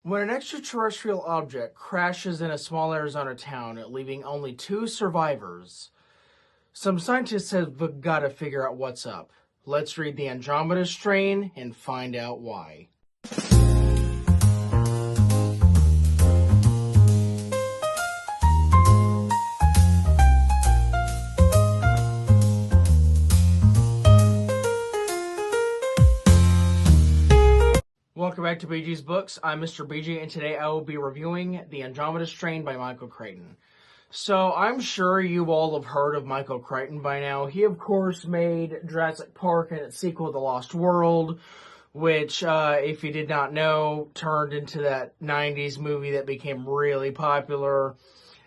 When an extraterrestrial object crashes in a small Arizona town, leaving only 2 survivors, some scientists have got to figure out what's up. Let's read the Andromeda Strain and find out why. Welcome back to BG's Books. I'm Mr. BG, and today I will be reviewing The Andromeda Strain by Michael Crichton. So, I'm sure you all have heard of Michael Crichton by now. He, of course, made Jurassic Park and its sequel, The Lost World, which, if you did not know, turned into that 90s movie that became really popular.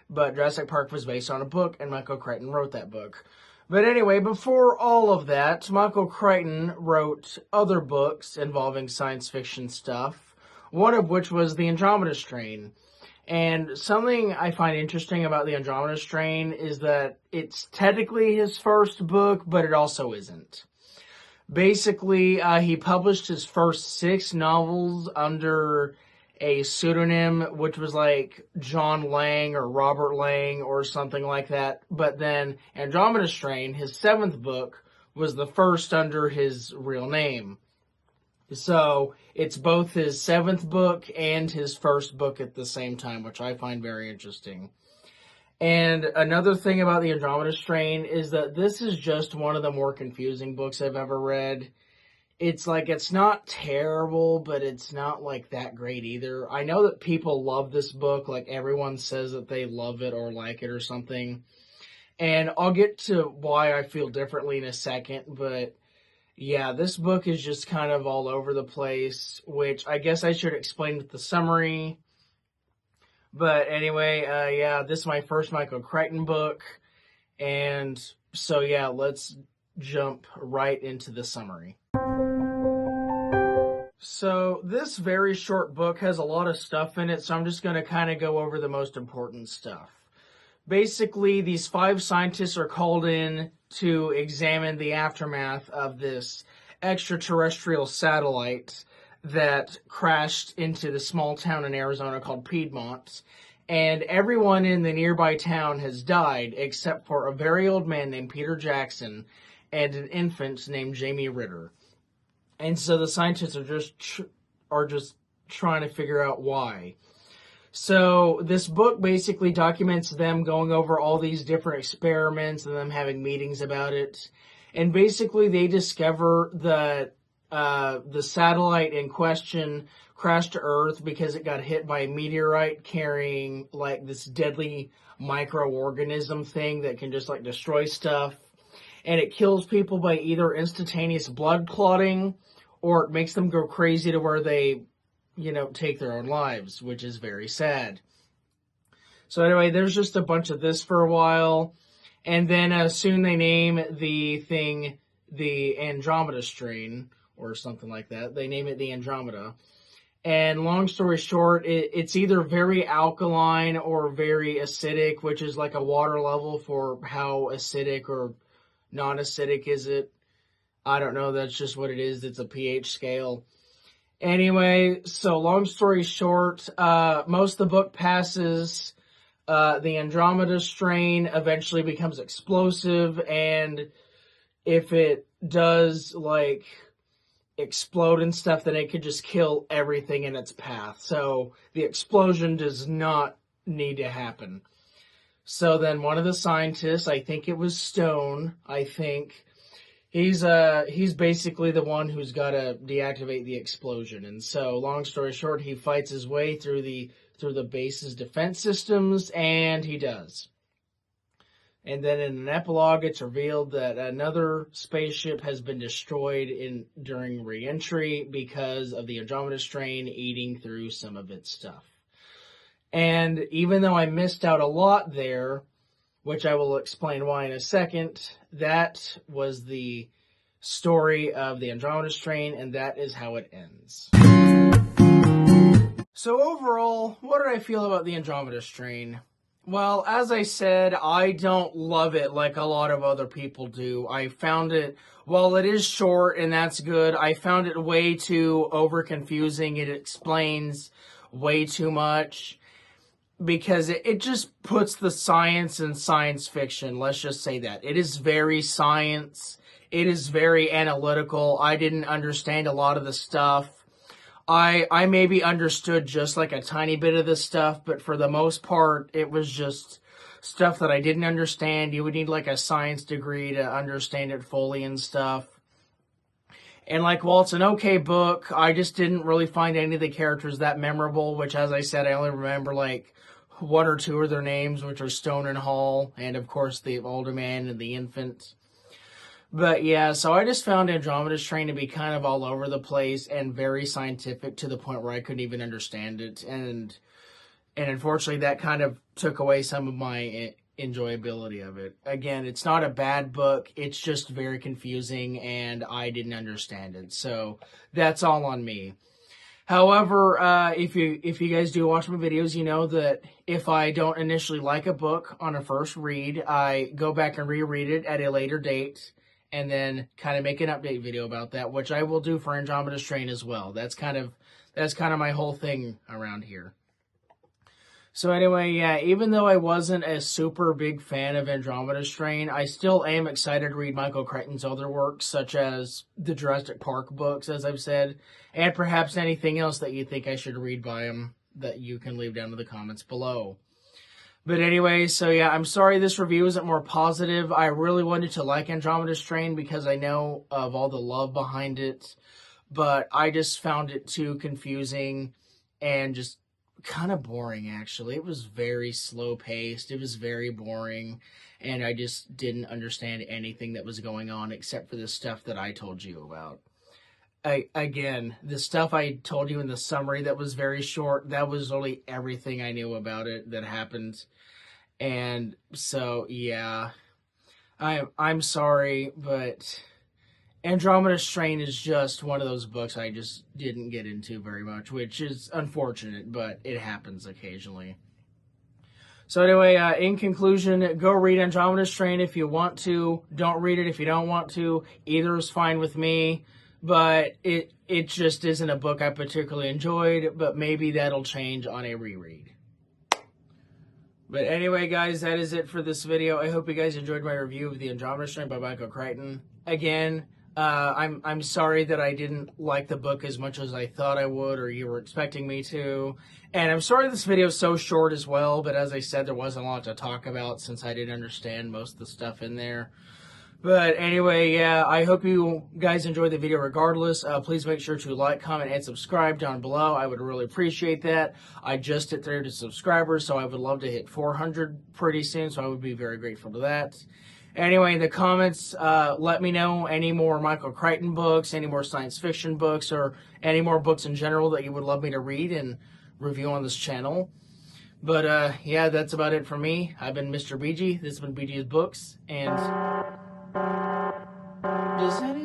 But Jurassic Park was based on a book, and Michael Crichton wrote that book. But anyway, before all of that, Michael Crichton wrote other books involving science fiction stuff, one of which was The Andromeda Strain. And something I find interesting about The Andromeda Strain is that it's technically his first book, but it also isn't. Basically, he published his first 6 novels under a pseudonym, which was like John Lang or Robert Lang or something like that. But then Andromeda Strain, his 7th book, was the first under his real name. So it's both his 7th book and his first book at the same time, which I find very interesting. And another thing about the Andromeda Strain is that this is just one of the more confusing books I've ever read. It's like, it's not terrible, but it's not like that great either. I know that people love this book, like everyone says that they love it or like it or something. And I'll get to why I feel differently in a second, but yeah, this book is just kind of all over the place, which I guess I should explain with the summary. But anyway, yeah, this is my first Michael Crichton book. And so yeah, let's jump right into the summary. So this very short book has a lot of stuff in it, so I'm just going to kind of go over the most important stuff. Basically, these 5 scientists are called in to examine the aftermath of this extraterrestrial satellite that crashed into the small town in Arizona called Piedmont. And everyone in the nearby town has died except for a very old man named Peter Jackson and an infant named Jamie Ritter. And so the scientists are just trying to figure out why. So this book basically documents them going over all these different experiments and them having meetings about it. And basically they discover that the satellite in question crashed to Earth because it got hit by a meteorite carrying like this deadly microorganism thing that can just like destroy stuff. And it kills people by either instantaneous blood clotting or it makes them go crazy to where they, take their own lives, which is very sad. So anyway, there's just a bunch of this for a while. And then soon they name the thing the Andromeda Strain or something like that. They name it the Andromeda. And long story short, it's either very alkaline or very acidic, which is like a water level for how acidic or non-acidic is it. I don't know, that's just what it is. It's a pH scale. Anyway, so long story short, most of the book passes. The Andromeda Strain eventually becomes explosive, and if it does, like, explode and stuff, then it could just kill everything in its path. So the explosion does not need to happen. So then one of the scientists, I think it was Stone, he's basically the one who's got to deactivate the explosion. And so, long story short, he fights his way through the base's defense systems, and he does. And then in an epilogue, it's revealed that another spaceship has been destroyed during re-entry because of the Andromeda Strain eating through some of its stuff. And even though I missed out a lot there, which I will explain why in a second, that was the story of the Andromeda Strain, and that is how it ends. So overall, what did I feel about the Andromeda Strain? Well, as I said, I don't love it like a lot of other people do. I found it, while it is short and that's good, I found it way too over-confusing. It explains way too much, because it just puts the science in science fiction. Let's just say that. It is very science. It is very analytical. I didn't understand a lot of the stuff. I maybe understood just like a tiny bit of this stuff, but for the most part, it was just stuff that I didn't understand. You would need like a science degree to understand it fully and stuff. And like, while it's an okay book, I just didn't really find any of the characters that memorable, which, as I said, I only remember like one or two of their names, which are Stone and Hall, and of course the older man and the infant. But yeah, so I just found Andromeda Strain to be kind of all over the place and very scientific to the point where I couldn't even understand it. And unfortunately, that kind of took away some of my enjoyability of it. Again, it's not a bad book. It's just very confusing, and I didn't understand it. So that's all on me. However, if you guys do watch my videos, you know that if I don't initially like a book on a first read, I go back and reread it at a later date, and then kind of make an update video about that, which I will do for Andromeda Strain as well. That's kind of my whole thing around here. So anyway, yeah, even though I wasn't a super big fan of Andromeda Strain, I still am excited to read Michael Crichton's other works, such as the Jurassic Park books, as I've said, and perhaps anything else that you think I should read by him that you can leave down in the comments below. But anyway, so yeah, I'm sorry this review isn't more positive. I really wanted to like Andromeda Strain because I know of all the love behind it, but I just found it too confusing and just kind of boring, actually. It was very slow-paced. It was very boring, and I just didn't understand anything that was going on except for the stuff that I told you about. Again, the stuff I told you in the summary that was very short, that was only everything I knew about it that happened. And so, yeah, I'm sorry, but Andromeda Strain is just one of those books I just didn't get into very much, which is unfortunate, but it happens occasionally. So anyway, in conclusion, go read Andromeda Strain if you want to. Don't read it if you don't want to. Either is fine with me. But it just isn't a book I particularly enjoyed, but maybe that'll change on a reread. But anyway, guys, that is it for this video. I hope you guys enjoyed my review of the Andromeda Strain by Michael Crichton. Again, I'm sorry that I didn't like the book as much as I thought I would, or you were expecting me to. And I'm sorry this video is so short as well, but as I said, there wasn't a lot to talk about since I didn't understand most of the stuff in there. But anyway, yeah, I hope you guys enjoyed the video regardless. Please make sure to like, comment, and subscribe down below. I would really appreciate that. I just hit 300 subscribers, so I would love to hit 400 pretty soon, so I would be very grateful to that. Anyway, in the comments, let me know any more Michael Crichton books, any more science fiction books, or any more books in general that you would love me to read and review on this channel. But yeah, that's about it for me. I've been Mr. BG. This has been BG's Books, and does any